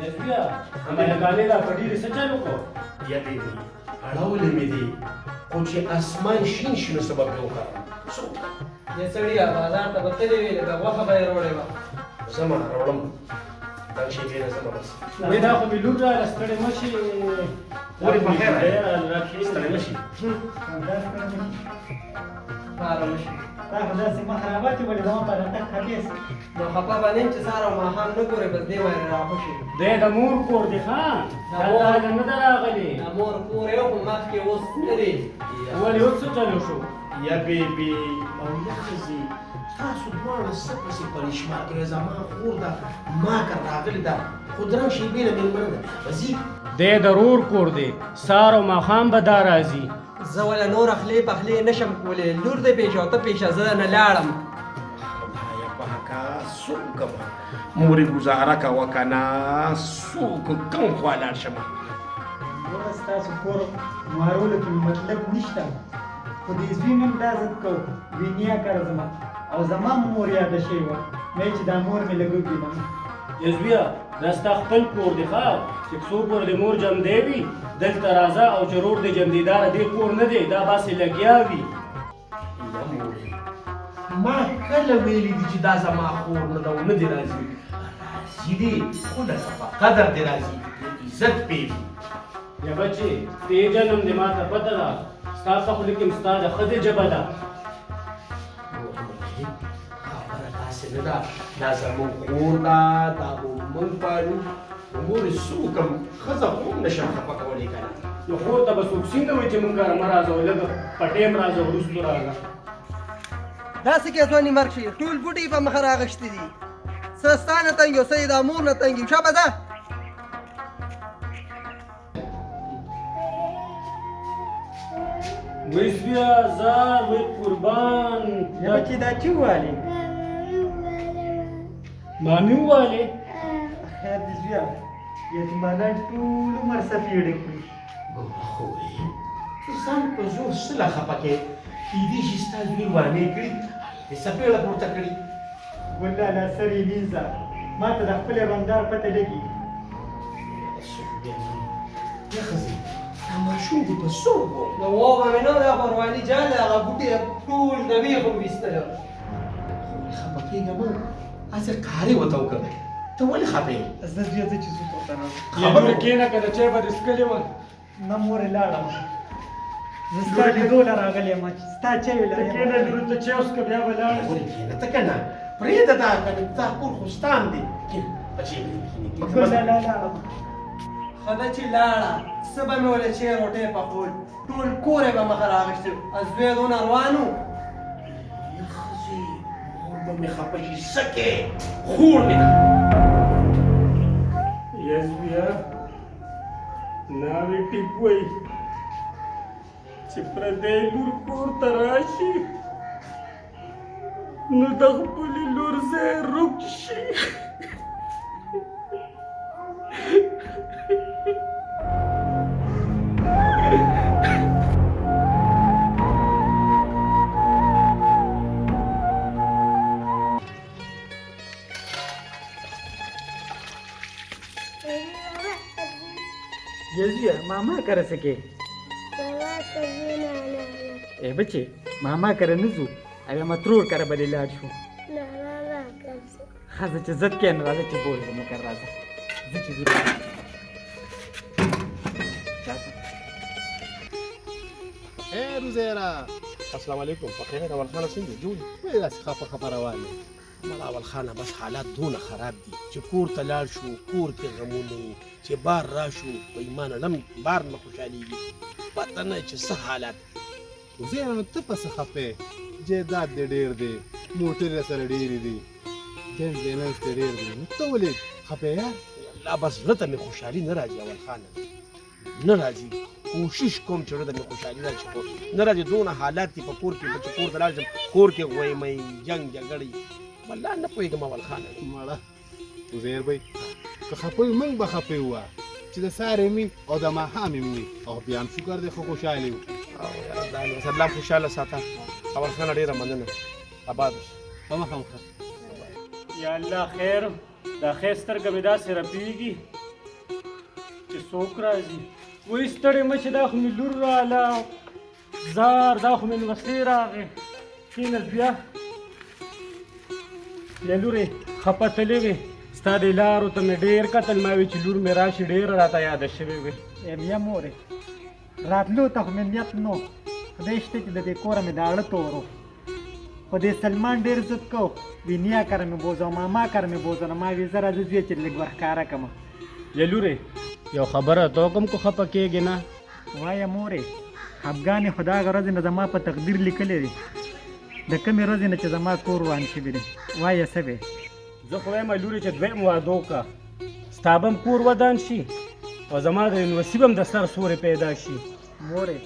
یزبیا امریکانې دا په ډېرې څه چل وکړو یادې دي اړولې مې دي خو چې اسمان شین شي نو سبب یې وکړم یا سړیا بازار ته به تللی وې لکه غوښه به یې روړې وه زما راوړم دا شیبې نه زما بس وایي دا خو مې لور راله ستړې مه شي ولې په خیر راکښېنه. ستړی نه شي پاره وشي دا خو داسې مخ راوتې ولې زما په راتګ خفې سي نو خفه به نه یم چې سهار او ماښام نه ګورې بس دې وایې راخوشي دی د مور کور دی ښه دا تاله نه ده راغلې دا مور کور یو خو مخکې اوس نه دی ولې اوس څه چلو شو یا بیبي او یا ښځې تاسو دواړه څه پسې پریشما کوئ زما خور ده ما کر راغلې ده خو درم شیبې نه مېلمنه ده وځي دی د رور کور دی سهار او ماښام به دا راځي زه وله نور اخلې پخلې نه شم کولی لور دی پېښه او ته پېښه زه نه لاړم خدایه پاکه څه وکړم مورې ګزاره کوه که نه څه وکړو کوم خوا لاړ شم ګوره ستاسو کور مارولو کې مطلب نشته خو د زوی نوم دا زه کوم وینیا کړه زما او زما مور یاده شوې وه نه چې دا مور مې لږ وګېدم یزبیا دا ستا خپل کور دی ښه چې څو پورې د مور جمدی وي دلته راځه او چې رور د جمدیداره دې کور نه دی دا باسې لګیا وي یا مورې ما کله ویلي دي چې دا زما خور نه ده او نه دې راځي راځي دي خو لکه په قدر دې راځي عزت پېږي یا بچې پیژنم دې ما ته پته ده ستا په خوله کې ستا د ښځې ژبه ده خبره داسې نه ده دا زموږ خور ده دا به موږ پالو مورې څه وکړم ښځه خو هم نشم خفه کولی که نه نو خور ته به څوک څنګه وایي چې مونږ کره مه راځه او لږ په ټیم راځه وروستو راځه داسې کې ځواني مرګ شي ټول بوټي په مخه راغښتي دي څه ستا نه تنګ یو څه یې دا مور نه تنګ یم شابه ځه وایي سویه زار وایي قربان یا بچې دا چې ووالې مامي ووالې خیر دې زویه یتیمانان ټول عمر سپېړې کړي خورې ته ځان په زور څه لا خفه کوې کیدای شي ستا زوی وانې کړي دې څپېړه پورته کړي ګله لا سر یې وینځه ما ته د خپلې بندار پته لګي یا ښځې دا ماشوم دې په څوک و نو وبه مې نه دا قرباني جان دی هغه بوټي ټول د ویښو مې ایستلی خورې خفه کېږه مه هسې کارې ورته وکړه ته ولې خفه یې زه زویه زه چې زو پورته نه خبره کېنه که د چای به دې څښلې وه نه مورې لاړم زه ستا لیدو له راغلی یم چې ستا چای ته کېنه لور ته چای وڅښه بیا به لاړ شې. ولې کېنه ته که نه پرېږده دا که نه دا کور خو ستا هم دی کېنه بچې ګله لا لاړم ښه ده چې لاړه څه به مې ولې چای روټۍ پخول ټول کور یې به مخه راغښتي زوی یې دونه روان و یا ښځې مور به مې خفه شي څه کې خور مې ده یزبیا ناوې ټیک وایي چې پردی لور کور ته راشي نو د خپلې لور ځای رک شي یزویه ماما کره څه کې ای بچې ماما کره نه ځو او ما ترور کره به دې لاړ شو ښه زه چې زد کې نه راځه چې بول زموږ کره راځه زه چې ځو اے روزیرا السلام علیکم په خیر اول خانه څنګه جوړ وې داسې خفه روان یې مړه اول خانه بس حالات دونه خراب دي چې کور ته لاړ شو کور کې غمونه وو چې بار راشو په ایمان لم بار نه خوشحالېږي پته نه چې څه حالات روزیرا نو ته پسې خفه جایداد دې ډېر دی موټر یې سره ډېرې دي جنس دې منځ دې ډېر دی نو ته ولې خفه یار لا بس زړه ته مې خوشحالي نه راځي اول خانه نه راځي کوشش کوم چې زړه ته مې خوشحالي راشي خو نه راځي دونه حالات دي په کور کې چې کور ته لاړ شم کور کې غویمۍ جنګ جګړې والله نه پوهېږم اول خانه مړه روزیر بھائی که خفه وي موږ به خفه وو چې د سارې مې او د ماښامې مې وي او بیا هم شکر دی خو خوشحالي وو او یاره دا نو الله خوشحاله ساته اول خانه ډېره مننه آباد اوسه په مخه یا الله خیر دا خیر سترګه مې داسې رپېږي چې څوک راځي وایي ستړی مه چې دا خو مې لور راله زار دا خو مې لمسۍ راغې کښېنه بیا یا لورې خفه تللې وې ستا دې لارو ته مې ډېر کتل ما وی چې لور مې راشي ډېره راته یاده شوې وې بیا مورې راتلو ته خو مې نیت نو خدای شته چې د دې کوره مې داړه تورو خو دې سلمان ډېر ضد کو وی نیا کره مې بوزو ماما کره مې بوزو ما وی زه راځه زوی چې لږ ورښکاره کړم یا لورې یو خبره ته کوم کو خفه کېږې نه وایه مورې خفګانې خو د هغه ورځې نه زما په تقدیر لیکلی دی د کومې ورځې نه چې زما کور وران شوي دی وایه څه دی زه خو وایم لورې چې دویم واده وکړه ستا به هم کور ودان شي او زما د نصیب هم د سر سورې پیدا شي مورې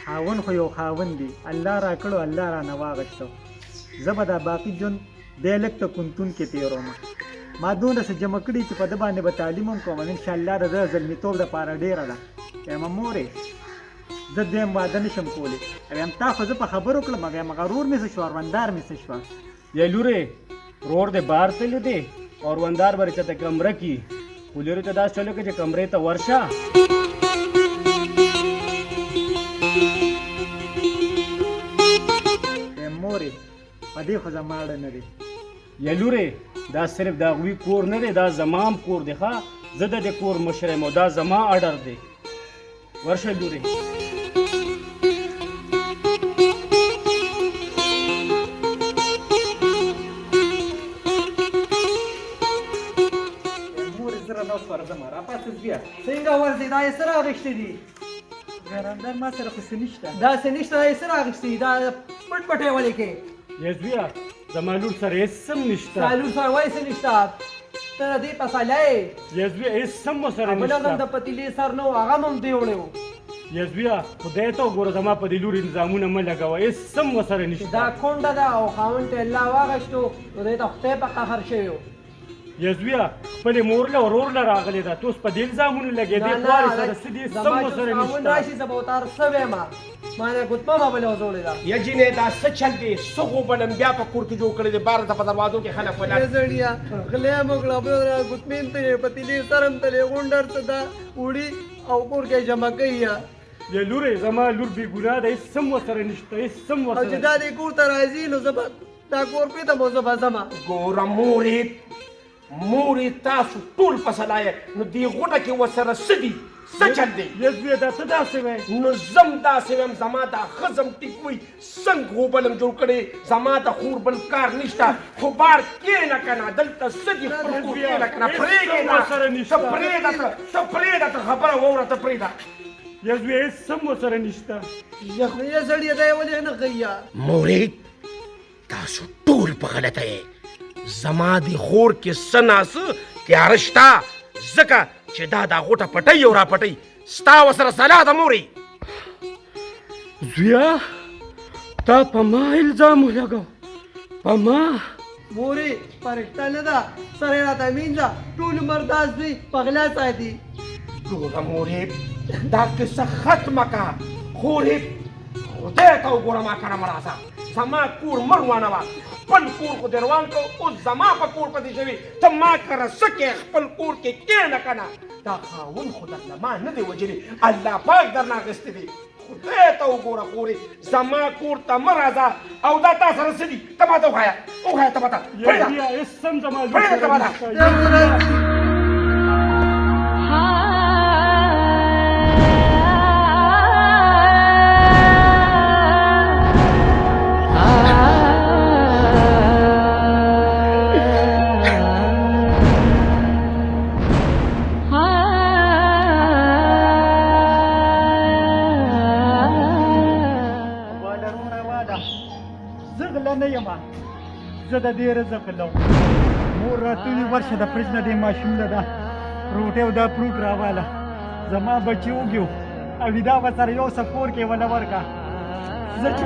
خاون خو یو خاون دی الله را کړو الله را نه واغشتو زه به دا باقي ژوند دی لږ ته کونتون کې تېروم ما دونه څه جمع کړي چې په ده باندې به تعلیم هم کوم انشاءالله د ده زلمیتوب دپاره ډېره ده وایم مورې زه دویم واده نه شم کولی وایم تا خو زه په خبرو کړم وایم غرور مې څه شوه روندار مې څه شوه یا لورې رور دې بار تللی دی او روندار به چېرته کمره کي خو لورې ته داسې چلو کې چې کمرې ته ورشه وایم مورې په دې خو زما اړه نه دی یا لورې دا صرف د هغوی کور نه دی دا زما هم کور دی ښه زه د دې کور مشر یم او دا زما اډر دی ورشه لورې مورې زه رانه اوس ورځم راپاڅېد بیا څنګه ورځې دا یې څه راغېښتې دي ګرندر ما سره خو څه نشته داسې نشته دا یې څه راغېښتې دي دا پټ پټې ولې کې یا زویه زما لور سره هېڅ هم نشته سالور سره وایې څه نشته ته د دې پساله یې یا زویه هېڅ هم ورسره بل هم د نشته پتیلې سر نه و هغه هم دی وړی و یا زویه خدای ته وګوره زما په دې لور الزامونه مه لګوه هېڅ هم ورسره چې نشته دا کونډه ده او خاوند ته الله واغشتو نو دی ته خدای په قهر شوی و یا زویه خپلې مور له ورور له راغلې ده ته اوس په دې الزامونو لګېدې خوارې سره څه دې څه هم ورسره خاوند نشته راشي زه به ورته هر څه وایم ما نه ګوتمه به بلې وځوړې ده یا جینې دا څه چل دی څه غوبلم بیا په کور کې جوړ کړی دی بار ته په دروازو کې خلک ولاړ ې زړیا غلی مې وکړه بیا ګوتمې ته پتیلې سر هم تلې غونډر څه ده وړي او کور کې جمع کوي یا لورې زما لور بې ګناه ده هېڅ هم ورسره نشته هېڅ هم او چې ورسره دا دې کور ته راځي نو زه به دا کور پرېږدم او زه به ځمه ګوره مورې تاسو ټول په صلاح نو دې غوټه کې ورسره څه دي څه چل دی یا زویه دا څه داسې وی نو زم داسې ویم زما دا ښځم ټیک وي څنګه غوبلم جوړ کړی زما د خور بل کار نشته خو بار کښېنه که نه دلته څه دي خپل کور کښېنه که نه پرېږدې نه ته پرېږده ته خبره واوره ته پرېږده یا زویه هېڅ هم ورسره نشته یا زړیا دا یې ولې نه کوي مورې تاسو ټول په غلطه یې زما د خور کې څه ناسه تیاره شته ځکه چې دا غوټه پټۍ او را پټۍ ستا ورسره صلاح ده مورې زویه تا په ما الزام ولګو په ما مورې پرښته نه ده سره یې راته مینځه ټول عمر داس دوی په غلا ساتي ګوره مورې دا کیسه ختمه که خورې خدای ته وګوره ما کره مه راځه زما کور مه روانوه خپل کور خو دې روان کړو اوس زما په کور پسې شوي ته ما کره څه کې خپل کور کې کښېنه که نه دا خاوند خو درنه ما نه دی وجلي الله پاک درنه اخیستی دی خدای ته وګوره خورې زما کور ته مه راځه او دا تا سره څه دي ته ماته وښایه ته ماته یا زویه هېڅ هم زما لور پرېږده سره ماته نشته زه د دې رزق لو مور راتلي ورشه د فریج نه دې ماشوم ده دا روټۍ او دا فروټ راواله زما بچي وږي او دا به سره یو څه کور کې ونه ورکړه زه چې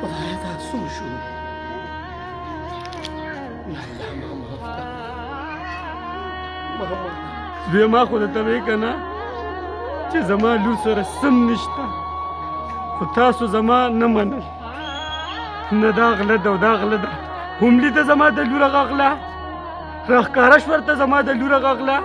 خدایه دا څه شو الله ما معاف کړه زویه ما خو درته وایې که نه چې زما لور سره سم نشته خو تاسو زما نه منل، نه دا غله ده او دا غله ده. هم لیده زما د لوره غغله، راښکاره شوه ورته زما د لوره غغله.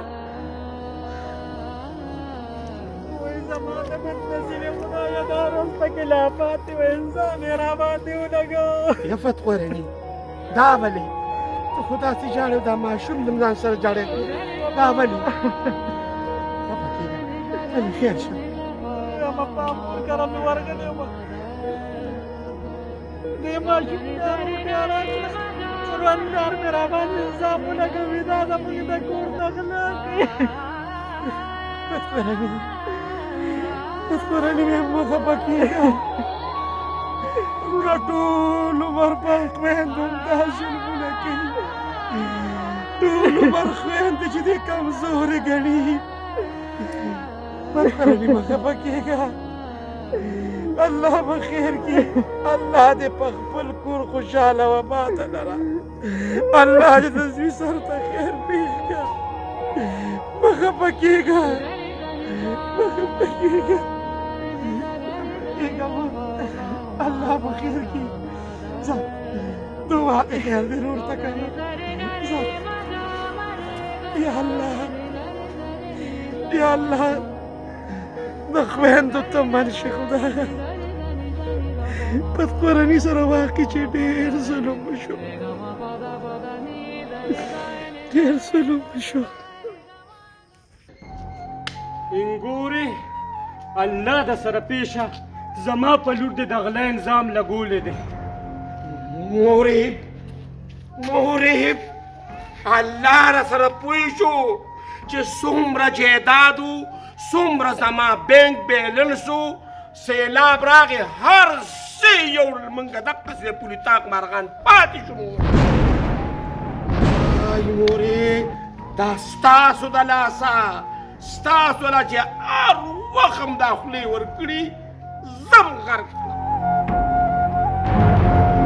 وای زما د بدنصیبې خدایه دا ورځ پکې لا پاتې وه، انسان یې راباندې ولګو. یا فتقورني دا ولې ته خو داسې ژاړې دا ماشوم د ځان سره ژاړې دا ولې خفه کېږه ولې خیر شه ما پام پر کره مې ورغلی وم دې ماشوم دار بیا راغله چوروندار مې راباندې الزام ولګوي دا زموږ د کور دغله فتقورني مې مه خفه کېږه وروڼه ټول عمر په خویندو همدا ظلمونه کوي، ټول عمر خویندې چې دې کمزورې ګڼي. فتقورني مه خفه کېږه، الله به خیر کړي، الله دې په خپل کور خوشحاله و آباده لره، الله دې د زوی سر ته خیر پېښ کړه. مه خفه کېږه، مه خفه کېږه، الله به خیر کړي. ځه دعا دې خیر دې ورور ته کوه. ځه یا الله، یا الله د خویندو ته من شي خدایه. فتقورني سره واقع چې ډېر ظلم وشو، ډېر ظلم وشو. انګورې الله د سره پیشه زما په لور دې د غلا انظام لګولی دی. مورب مورب الله را سره پوه شو چې څومره جایداد و، څومره زما بینک بیلنس و، سیلاب راغی هر څه یوړل، موږ دقسې پولي تاک مارغان پاتې شو. آی مورې دا ستاسو د لاسه، ستاسو له چې هر وخت هم دا خولې ورکړي زم غرق کړم.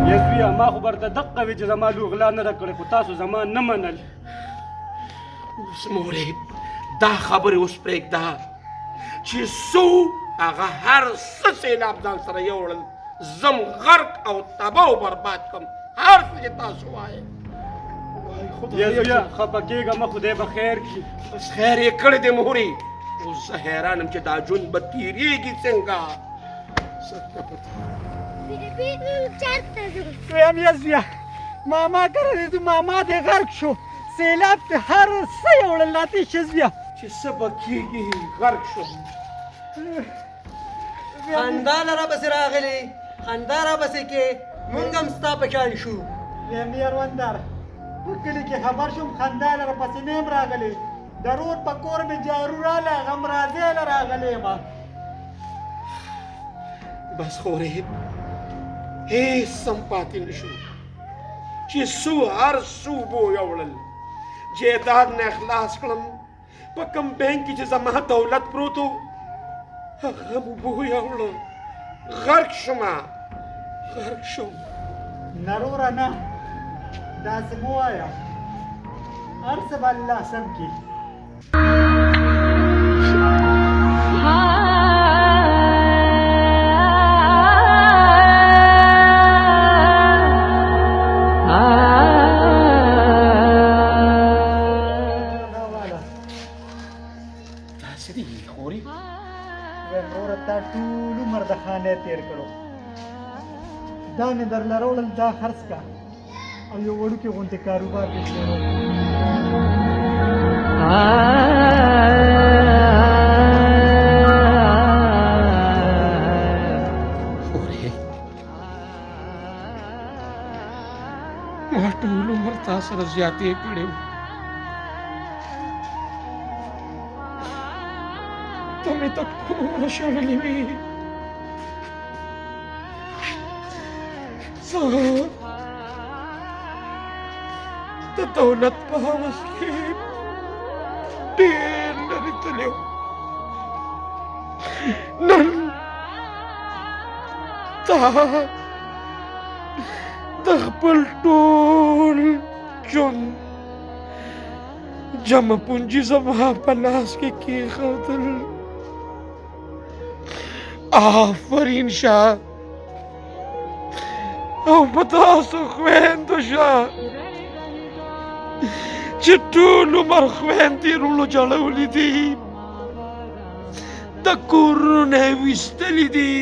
یزویه ما خو برته دقه وي چې زما لور غلا نه ده کړې، خو تاسو زما نه منل. اوس مورې دا خبرې اوس پرېږده چې څو هغه هر څه سیلاب ځان سره یوړل، زم غرق او تباه و برباد کړم، هر څه چې تاسو وایې. یزویه خفه کېږه مه، خدای به خیر کړي. بس خیر یې کړی دی مورې، اوس زه حیران یم چې دا ژوند به تېرېږي څنګه. دویم یزویه ماما کره دې تو ماما دې غرق شو، سیلاب ته هر څه یوړل ناتې شزویه چې څه به کېږي غرق شم. خندا لره پسې راغلې، خندا را پسې کې مونږ هم ستا په شان شو. ویم یروندر په کلي کې خبر شوم خندا لره پسې نه یم راغلی، د رود په کور مې جارو راله هغه م راځې له راغلی یم. بس خورې هېڅ هم پاتې نه شو چې څو هر څو بو یوړل، جایداد نه خلاص کړم، په کوم بینک کې چې زما دولت پروت و هغه مو بو یوړل، غرق شومه، غرق شوم. نروره نه داسې مه وایه، هر څه به الله سم کړي. تا ټول عمر د خانې تېر کړو، دا مې درله راوړل، دا خرڅ کا او یو وړوکی غوندې کاروبار دې شروع خورې ما ټول عمر تا سره زیاتې کړې وې، ته مې ته کومه شړلې وې. زه د دولت په هوس کې ډېر لرې تللی وم، نن تا د خپل ټول ژوند جمع پونجي زما په لاس کې کېښودل آفرین شه او په تاسو خویندو شه چې ټول عمر خویندې رونو جوړولي دي د کورونو نه یې ویستلي دي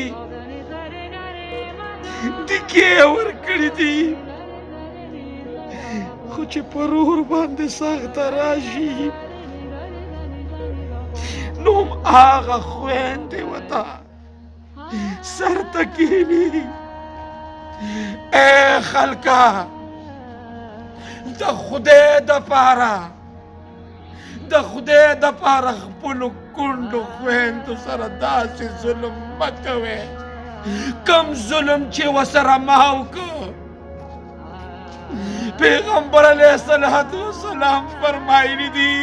دیکې یې ورکړي دي خو چې پر اور باندې سخته راشي نو هم هغه خویندې ورته سر ته کښېني ای خلکه د خدای دپاره خپلو کونډو خویندو سره داسې ظلم مه کوئ کم ظلم چې ورسره ما وکړ پیغمبر علیه الصلاة والسلام فرمایلي دي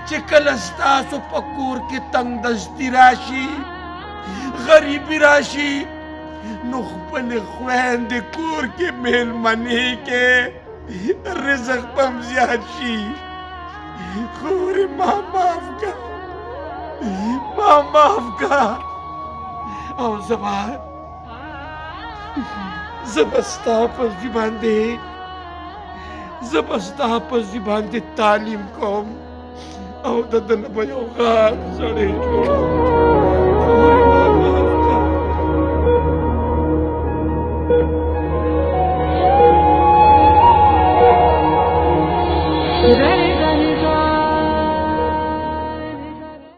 چې کله ستاسو په کور کې تنګ دستي راشي غریبي راشي نو خپلې خویندې کور کې مېلمنې کې رزق به هم زیات شي خورې ما معاف که او زه به ستا په ځي باندې تعلیم کوم او د ده نه به یو غار سړی جوړوم